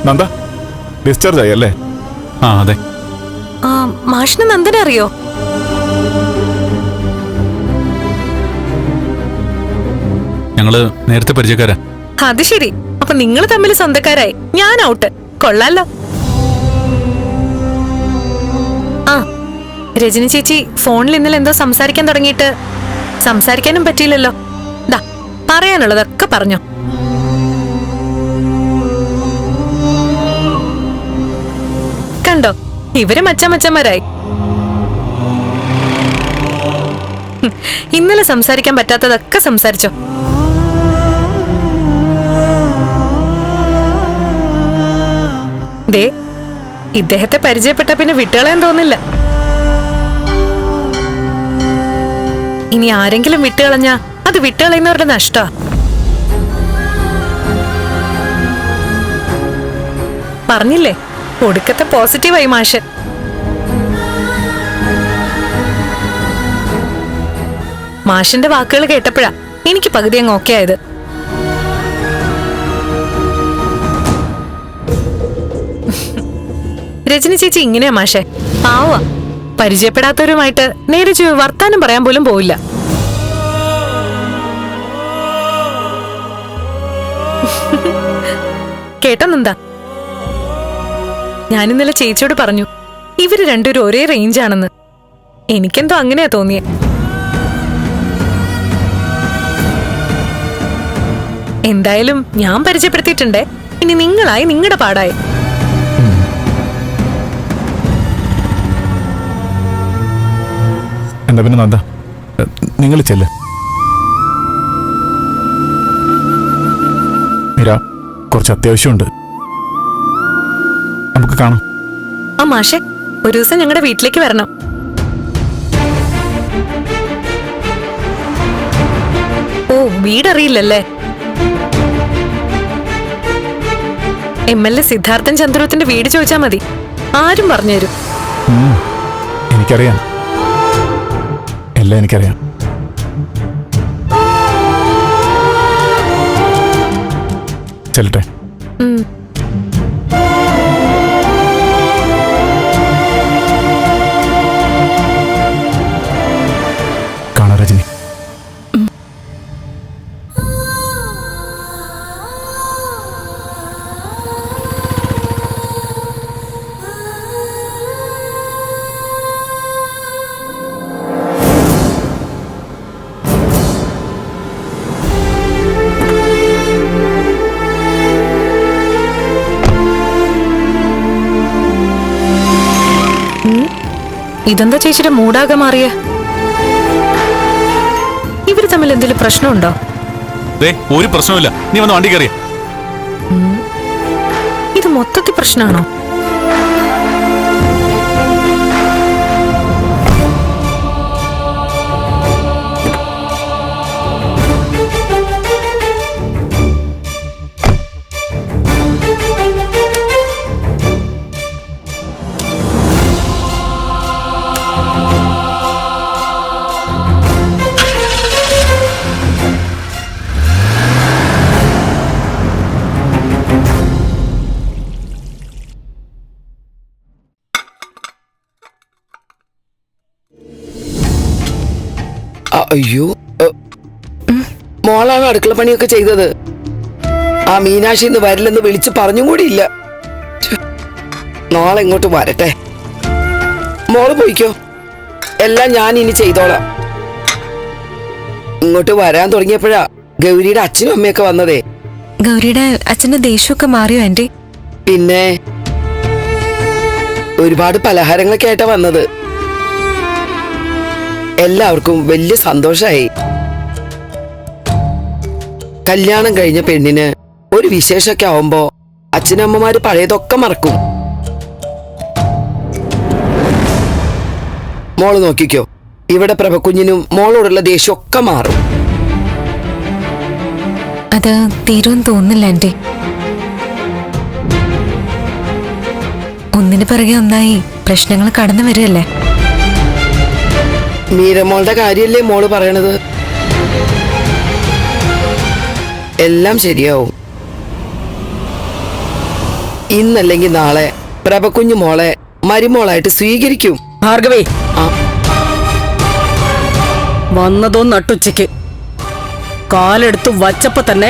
Nanda discharge ആയി അല്ലേ? ആ അതെ. മാഷിന് നന്ദനെ അറിയോ? ഞങ്ങള് നേരത്തെ പരിചയക്കാരാ. അത് ശരി, അപ്പൊ നിങ്ങൾ തമ്മിൽ സ്വന്തക്കാരായി. ഞാൻ ഔട്ട്. കൊള്ളാലോ. ആ രജനി ചേച്ചി ഫോണിൽ ഇന്നലെ എന്തോ സംസാരിക്കാൻ തുടങ്ങിയിട്ട് സംസാരിക്കാനും പറ്റിയില്ലല്ലോ. ദാ പറയാനുള്ളതൊക്കെ പറഞ്ഞോ. കണ്ടോ, ഇവര് മച്ചന്മാരായി. ഇന്നലെ സംസാരിക്കാൻ പറ്റാത്തതൊക്കെ സംസാരിച്ചോ. ദേ ഇദ്ദേഹത്തെ പരിചയപ്പെട്ട പിന്നെ വിട്ടുകളയാൻ തോന്നില്ല. ഇനി ആരെങ്കിലും വിട്ടുകളഞ്ഞാ അത് വിട്ടുകളയുന്നവരുടെ നഷ്ടാ. പറഞ്ഞില്ലേ, ഒടുക്കത്തെ പോസിറ്റീവായി മാഷ്. മാഷിന്റെ വാക്കുകൾ കേട്ടപ്പോഴാ എനിക്ക് പകുതി അങ്ങ് ഓക്കെ ആയത്. രജനി ചേച്ചി ഇങ്ങനെയാ മാഷെ, പാവാ. പരിചയപ്പെടാത്തവരുമായിട്ട് നേരെ വർത്താനം പറയാൻ പോലും പോവില്ല. കേട്ടോ നന്ദാ, ഞാനിന്നലെ ചേച്ചിയോട് പറഞ്ഞു ഇവര് രണ്ടുപേരും ഒരേ റേഞ്ചാണെന്ന്. എനിക്കെന്തോ അങ്ങനെയാ തോന്നിയേ. എന്തായാലും ഞാൻ പരിചയപ്പെടുത്തിയിട്ടുണ്ടേ, ഇനി നിങ്ങളായി നിങ്ങളുടെ പാടായി. എന്താ പിന്നെ നന്ദ, നിങ്ങൾ ചെല്ല്. മീര, കുറച്ച് അത്യാവശ്യമുണ്ട്, നമുക്ക് കാണാം. ആ മാഷെ, ഒരു ദിവസം ഞങ്ങളുടെ വീട്ടിലേക്ക് വരണം. ഓ, വീടറിയില്ലല്ലേ? MLA സിദ്ധാർത്ഥൻ ചന്ദ്രത്തിന്റെ വീട് ചോദിച്ചാ മതി, ആരും പറഞ്ഞുതരും. എനിക്കറിയാം, എല്ലാം എനിക്കറിയാം. ചെല്ലട്ടെ. കാണാം രജനി. ഇതെന്താ ചേച്ചിയുടെ മൂടാകെ മാറിയ? ഇവര് തമ്മിൽ എന്തെങ്കിലും പ്രശ്നമുണ്ടോ? ഒരു പ്രശ്നമില്ല, നീ വന്ന് വണ്ടി കയറിയ. ഇത് മൊത്തത്തിൽ പ്രശ്നമാണോ? അയ്യോ, മോളാണ് അടുക്കള പണിയൊക്കെ ചെയ്തത്. ആ മീനാക്ഷി ഇന്ന് വരില്ലെന്ന് വിളിച്ച് പറഞ്ഞും കൂടിയില്ല. നാളെ ഇങ്ങോട്ട് വരട്ടെ. മോള് പോയിക്കോ, എല്ലാം ഞാൻ ഇനി ചെയ്തോളാം. ഇങ്ങോട്ട് വരാൻ തുടങ്ങിയപ്പോഴാ ഗൗരിയുടെ അച്ഛനും അമ്മയൊക്കെ വന്നതേ. ഗൗരിയുടെ അച്ഛന്റെ ദേഷ്യമൊക്കെ മാറിയോ ആന്റി? പിന്നെ ഒരുപാട് പലഹാരങ്ങളൊക്കെ ആയിട്ടാ വന്നത്. എല്ലാവർക്കും വലിയ സന്തോഷായി. കല്യാണം കഴിഞ്ഞ പെണ്ണിന് ഒരു വിശേഷമൊക്കെ ആവുമ്പോ അച്ഛനമ്മമാര് പഴയതൊക്കെ മറക്കും. മോള് നോക്കിക്കോ, ഇവിടെ പ്രഭക്കുഞ്ഞിനും മോളോടുള്ള ദേഷ്യമൊക്കെ മാറും. അത് തീരുമെന്ന് തോന്നുന്നില്ല ആന്റി. ഒന്നിനു പിറകെ ഒന്നായി പ്രശ്നങ്ങൾ കടന്നു വരികയല്ലേ. മീരമോളുടെ കാര്യല്ലേ മോള് പറയണത്? എല്ലാം ശരിയാവും. ഇന്നല്ലെങ്കിൽ നാളെ പ്രഭകുഞ്ഞു മോളെ മരുമോളായിട്ട് സ്വീകരിക്കും. ഭാർഗവേ, ആ, വന്നതോ നട്ടുച്ചയ്ക്ക്. കാലെടുത്തു വച്ചപ്പോ തന്നെ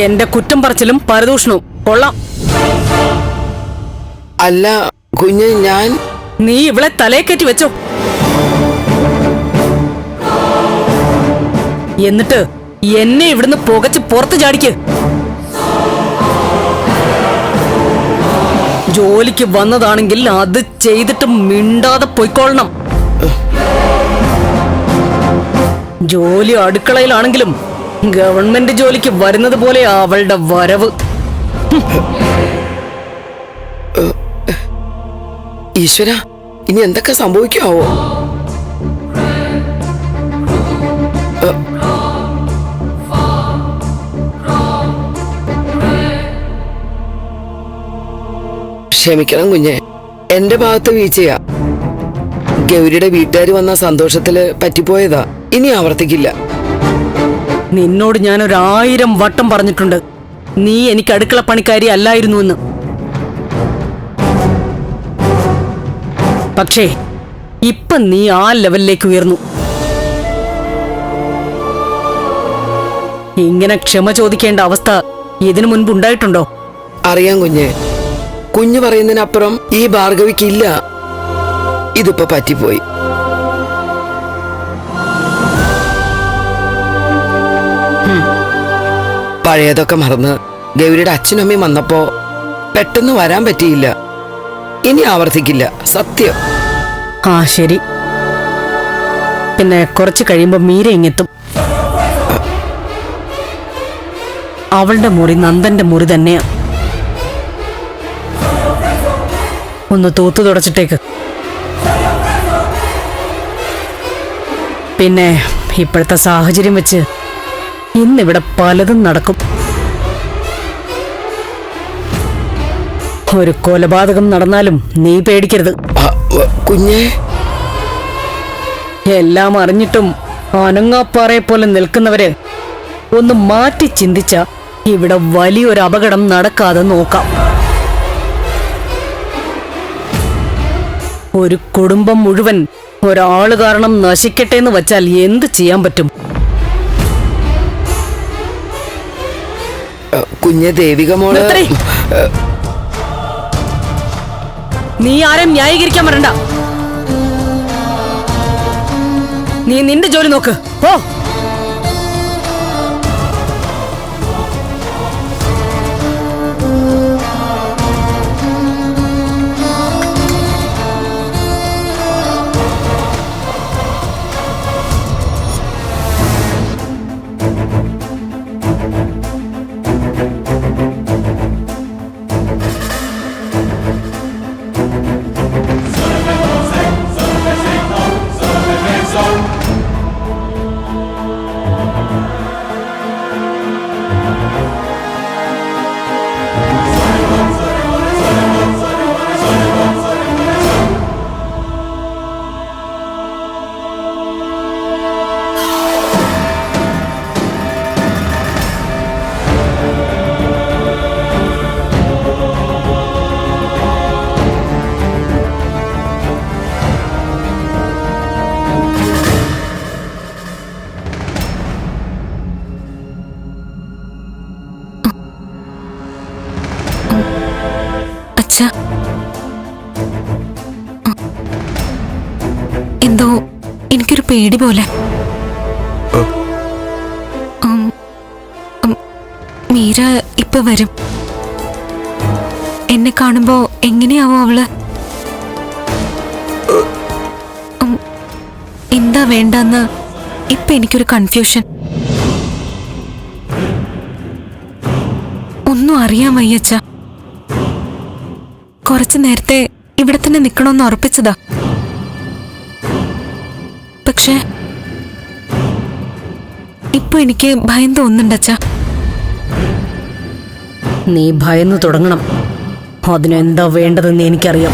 എന്റെ കുറ്റം പറച്ചിലും പരദൂഷണവും കൊള്ളാം. അല്ല കുഞ്ഞ്, ഞാൻ നീ ഇവളെ തലയെ കയറ്റി വെച്ചോ. എന്നിട്ട് എന്നെ ഇവിടുന്ന് പുകച്ച് പുറത്ത് ചാടിക്ക്. ജോലിക്ക് വന്നതാണെങ്കിൽ അത് ചെയ്തിട്ട് മിണ്ടാതെ പൊയ്ക്കൊള്ളണം. ജോലി അടുക്കളയിലാണെങ്കിലും ഗവൺമെന്റ് ജോലിക്ക് വരുന്നത് പോലെ അവളുടെ വരവ്. ഈശ്വര, ഇനി എന്തൊക്കെ സംഭവിക്കാവോ? ക്ഷമിക്കണം കുഞ്ഞെ, എന്റെ ഭാഗത്ത് വീഴ്ചയാ. ഗൗരിയുടെ വീട്ടുകാർ വന്ന സന്തോഷത്തില് പറ്റിപ്പോയതാ. ഇനി ആവർത്തിക്കില്ല. നിന്നോട് ഞാൻ 1000 വട്ടം പറഞ്ഞിട്ടുണ്ട് നീ എനിക്ക് അടുക്കള പണിക്കാരി അല്ലായിരുന്നു എന്ന്. പക്ഷേ ഇപ്പൊ നീ ആ ലെവലിലേക്ക് ഉയർന്നു. ഇങ്ങനെ ക്ഷമ ചോദിക്കേണ്ട അവസ്ഥ ഇതിനു മുൻപ് ഉണ്ടായിട്ടുണ്ടോ? അറിയാം കുഞ്ഞെ, കുഞ്ഞു പറയുന്നതിനപ്പുറം ഈ ഭാർഗവിക്കില്ല. ഇതിപ്പോ പറ്റിപ്പോയി. പഴയതൊക്കെ മറന്ന് ഗൗരിയുടെ അച്ഛനും അമ്മയും വന്നപ്പോ പെട്ടെന്ന് വരാൻ പറ്റിയില്ല. ഇനി ആവർത്തിക്കില്ല, സത്യം. ആ ശരി. പിന്നെ കുറച്ച് കഴിയുമ്പോ മീര ഇങ്ങെത്തും. അവളുടെ മുറി നന്ദന്റെ മുറി തന്നെയാ. ഒന്ന് തൂത്തു തുടച്ചിട്ടേക്ക്. പിന്നെ ഇപ്പോഴത്തെ സാഹചര്യം വെച്ച് ഇന്നിവിടെ പലതും നടക്കും. ഒരു കൊലപാതകം നടന്നാലും നീ പേടിക്കരുത്. കുഞ്ഞെ, എല്ലാം അറിഞ്ഞിട്ടും അനങ്ങാപ്പാറയെ പോലെ നിൽക്കുന്നവര് ഒന്ന് മാറ്റി ചിന്തിച്ച ഇവിടെ വലിയൊരു അപകടം നടക്കാതെ നോക്കാം. ഒരു കുടുംബം മുഴുവൻ ഒരാള് കാരണം നശിക്കട്ടെ എന്ന് വച്ചാൽ എന്ത് ചെയ്യാൻ പറ്റും? കുഞ്ഞെ ദേവിക മോള്. നിർത്തടി. നീ ആരെയും ന്യായീകരിക്കാൻ വരണ്ട. നീ നിന്റെ ജോലി നോക്ക്. ഓ, എന്തോ എനിക്കൊരു പേടി പോലെ. മീര ഇപ്പൊ വരും. എന്നെ കാണുമ്പോ എങ്ങനെയാവോ അവള്? എന്താ വേണ്ടെന്ന് ഇപ്പൊ എനിക്കൊരു കൺഫ്യൂഷൻ. ഒന്നും അറിയാൻ വയ്യച്ച. കുറച്ചു നേരത്തെ ഇവിടെ തന്നെ നിക്കണമെന്ന് ഉറപ്പിച്ചതാ. പക്ഷേ ഇപ്പൊ എനിക്ക് ഭയം തോന്നുന്നുണ്ടച്ചാ. നീ ഭയന്നു തുടങ്ങണം. അതിനെന്താ വേണ്ടതെന്ന് എനിക്കറിയാം.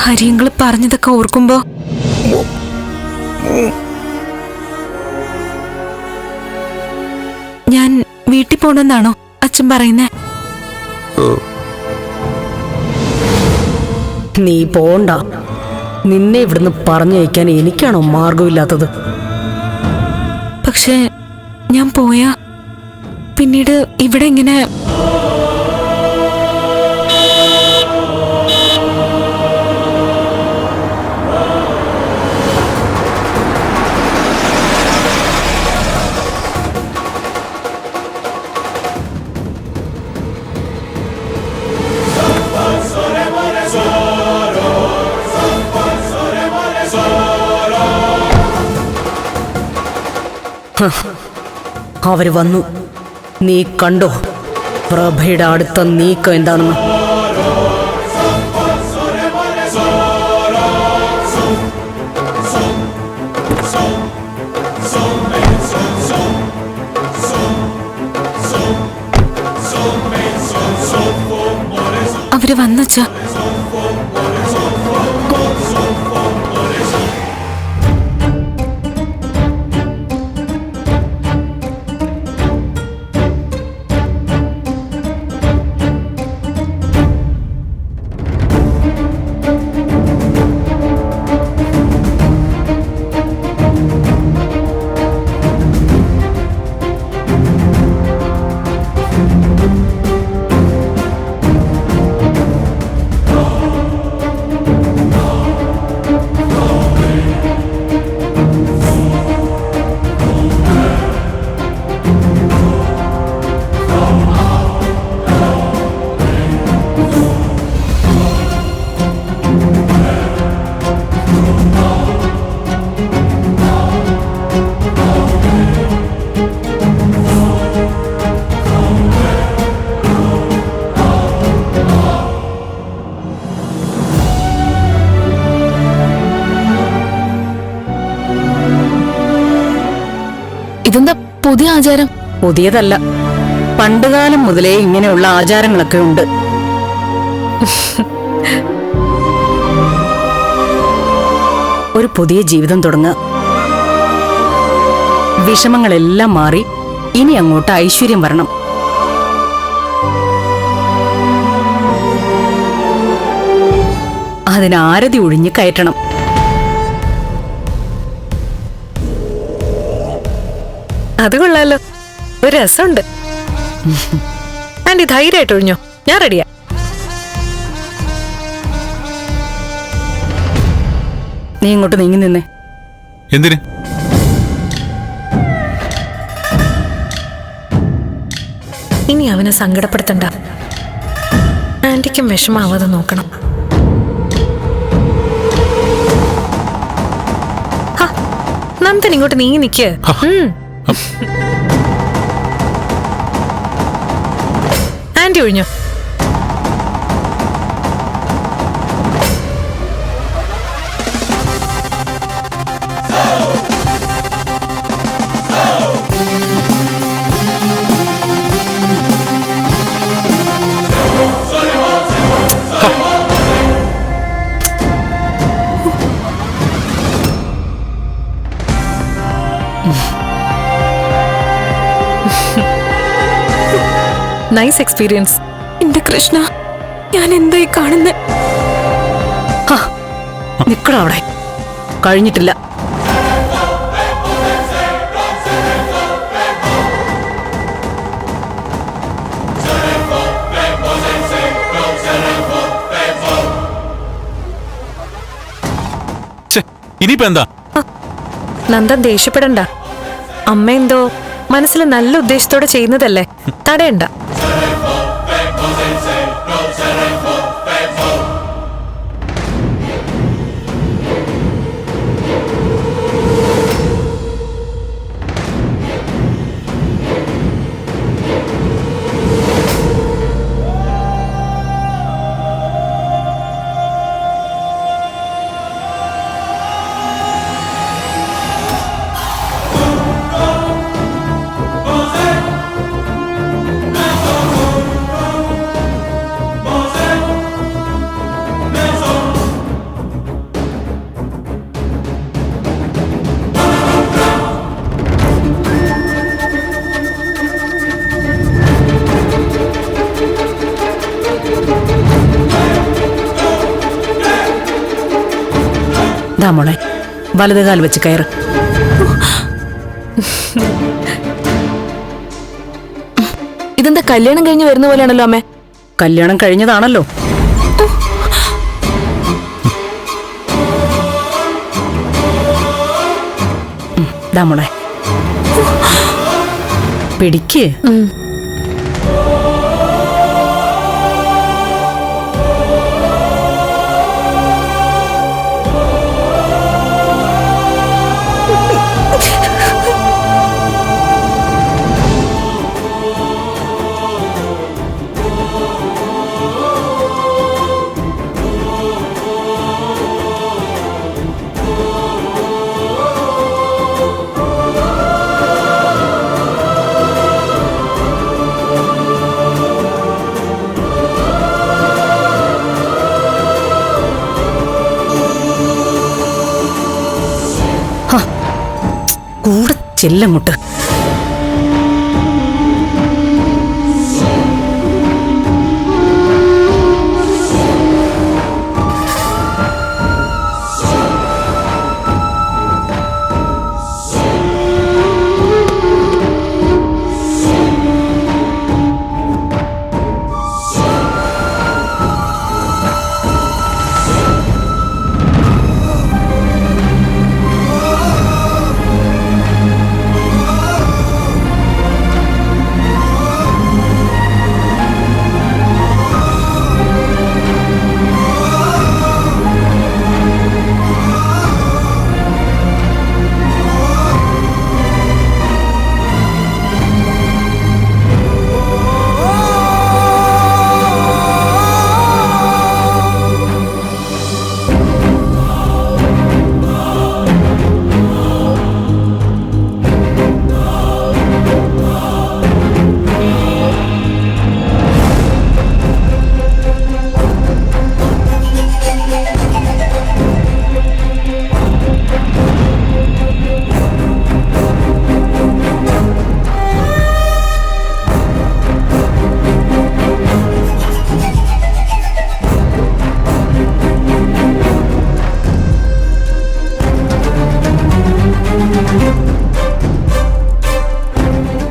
ഹരിയങ്ങള് പറഞ്ഞതൊക്കെ ഓർക്കുമ്പോ ഞാൻ വീട്ടിൽ പോണെന്നാണോ അച്ഛൻ പറയുന്നേ? നീ പോണ്ട. നിന്നെ ഇവിടുന്ന് പറഞ്ഞയക്കാൻ എനിക്കാണോ മാർഗമില്ലാത്തത്? പക്ഷേ ഞാൻ പോയാ പിന്നീട് ഇവിടെ എങ്ങനെ? അവര് വന്നു. നീ കണ്ടോ പ്രഭയുടെ അടുത്ത നീക്കം എന്താണെന്ന്? അവര് വന്നച്ചാ. ഇതെന്താ പുതിയ ആചാരം? പുതിയതല്ല, പണ്ടുകാലം മുതലേ ഇങ്ങനെയുള്ള ആചാരങ്ങളൊക്കെ ഉണ്ട്. ഒരു പുതിയ ജീവിതം തുടങ്ങുക. വിഷമങ്ങളെല്ലാം മാറി ഇനി അങ്ങോട്ട് ഐശ്വര്യം വരണം. അതിന് ആരതി ഒഴിഞ്ഞ് കയറ്റണം. അത് കൊള്ളാലോ, ഒരു രസമുണ്ട്. ആന്റി ധൈര്യമായിട്ട് ഒഴിഞ്ഞോ, ഞാൻ റെഡിയാ. നീ ഇങ്ങോട്ട് നീങ്ങി നിന്നേ. എന്തിന്? ഇനി അവനെ സങ്കടപ്പെടുത്തണ്ട. ആന്റിക്കും വിഷമാവാതെ നോക്കണം. നന്ദൻ ഇങ്ങോട്ട് നീങ്ങി നിക്ക്. ആന്റി ഒഴിഞ്ഞോ. Nice experience. എന്റെ കൃഷ്ണ, ഞാൻ എന്തായി കാണുന്നേ? നിക്കട അവിടെ, കഴിഞ്ഞിട്ടില്ല. ഇനിയിപ്പോ എന്താ? നന്ദൻ ദേഷ്യപ്പെടണ്ട. അമ്മ എന്തോ മനസ്സിൽ നല്ല ഉദ്ദേശത്തോടെ ചെയ്യുന്നതല്ലേ, തടയണ്ട. ദാ മോളെ വലതുകാൽ വെച്ച് കയറ്. ഇതെന്താ കല്യാണം കഴിഞ്ഞ് വരുന്ന പോലെയാണല്ലോ അമ്മേ. കല്യാണം കഴിഞ്ഞതാണല്ലോ. ദാ മോളെ പിടിക്ക്. കൂടെ ചെല്ലങ്ങോട്ട്.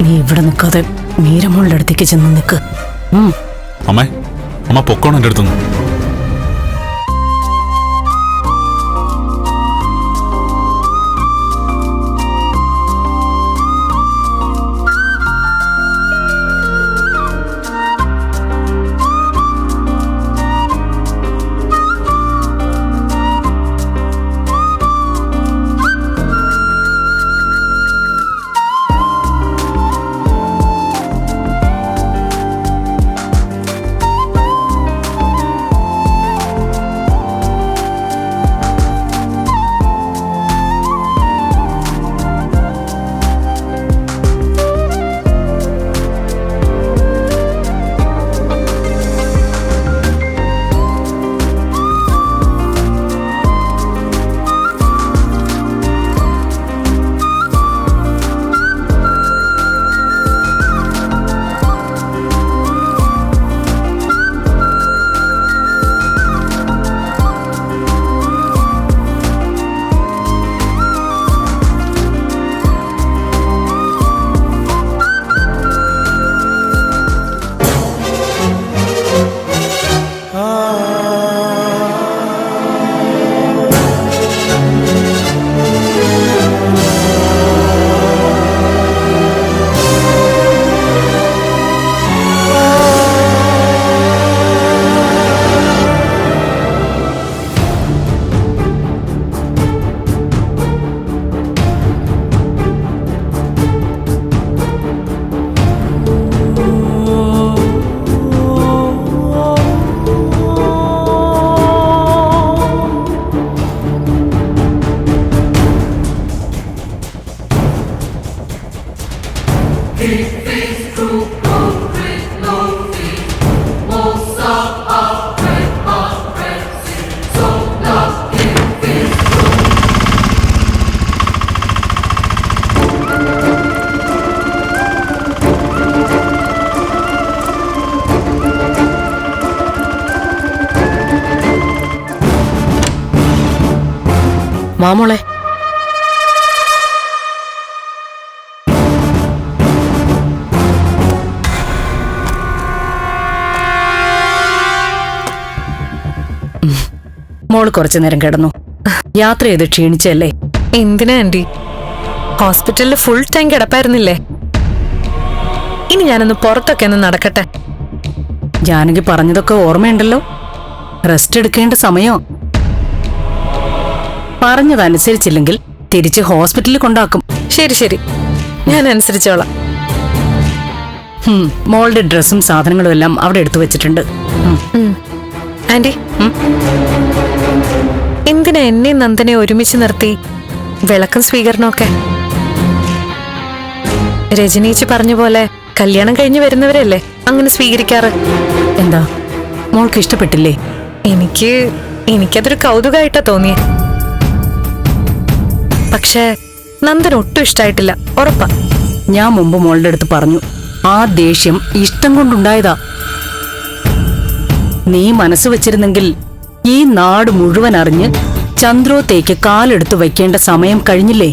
നീ ഇവിടെ നിൽക്കാതെ മീരമോളുടെ അടുത്തേക്ക് ചെന്ന് നിൽക്ക്. അമ്മേ, അമ്മ പൊക്കോണം എൻ്റെ അടുത്തുനിന്ന്. മാമോളെ. മോള് കുറച്ചു നേരം കിടന്നു. യാത്ര ചെയ്ത് ക്ഷീണിച്ചല്ലേ? എന്തിനാ ആന്റി, ഹോസ്പിറ്റലിൽ ഫുൾ ടൈം കിടപ്പായിരുന്നില്ലേ? ഇനി ഞാനൊന്ന് പുറത്തൊക്കെ ഒന്ന് നടക്കട്ടെ. ജാനകി പറഞ്ഞതൊക്കെ ഓർമ്മയുണ്ടല്ലോ. റെസ്റ്റ് എടുക്കേണ്ട സമയോ. പറഞ്ഞതനുസരിച്ചില്ലെങ്കിൽ തിരിച്ച് ഹോസ്പിറ്റലിൽ കൊണ്ടാക്കും. ശരി ശരി, ഞാൻ അനുസരിച്ചോളാം. മോളുടെ ഡ്രസ്സും സാധനങ്ങളും എല്ലാം അവിടെ എടുത്തു വെച്ചിട്ടുണ്ട്. ആന്റി, എന്തിനാ എന്നെ നന്ദനെ ഒരുമിച്ച് നിർത്തി വിളക്കും സ്വീകരണമൊക്കെ? രജനീച്ച് പറഞ്ഞ പോലെ കല്യാണം കഴിഞ്ഞ് വരുന്നവരല്ലേ അങ്ങനെ സ്വീകരിക്കാറ്. എന്താ മോൾക്ക് ഇഷ്ടപ്പെട്ടില്ലേ? എനിക്കതൊരു കൗതുകമായിട്ടാ തോന്നിയേ. പക്ഷേ നന്ദൻ ഒട്ടും ഇഷ്ടായിട്ടില്ല, ഉറപ്പാ. ഞാൻ മുമ്പ് മോളുടെ അടുത്ത് പറഞ്ഞു, ആ ദേഷ്യം ഇഷ്ടം കൊണ്ടുണ്ടായതാ. നീ മനസ്സ് വെച്ചിരുന്നെങ്കിൽ ഈ നാട് മുഴുവൻ അറിഞ്ഞ് ചന്ദ്രോത്തേക്ക് കാലെടുത്ത് വയ്ക്കേണ്ട സമയം കഴിഞ്ഞില്ലേ?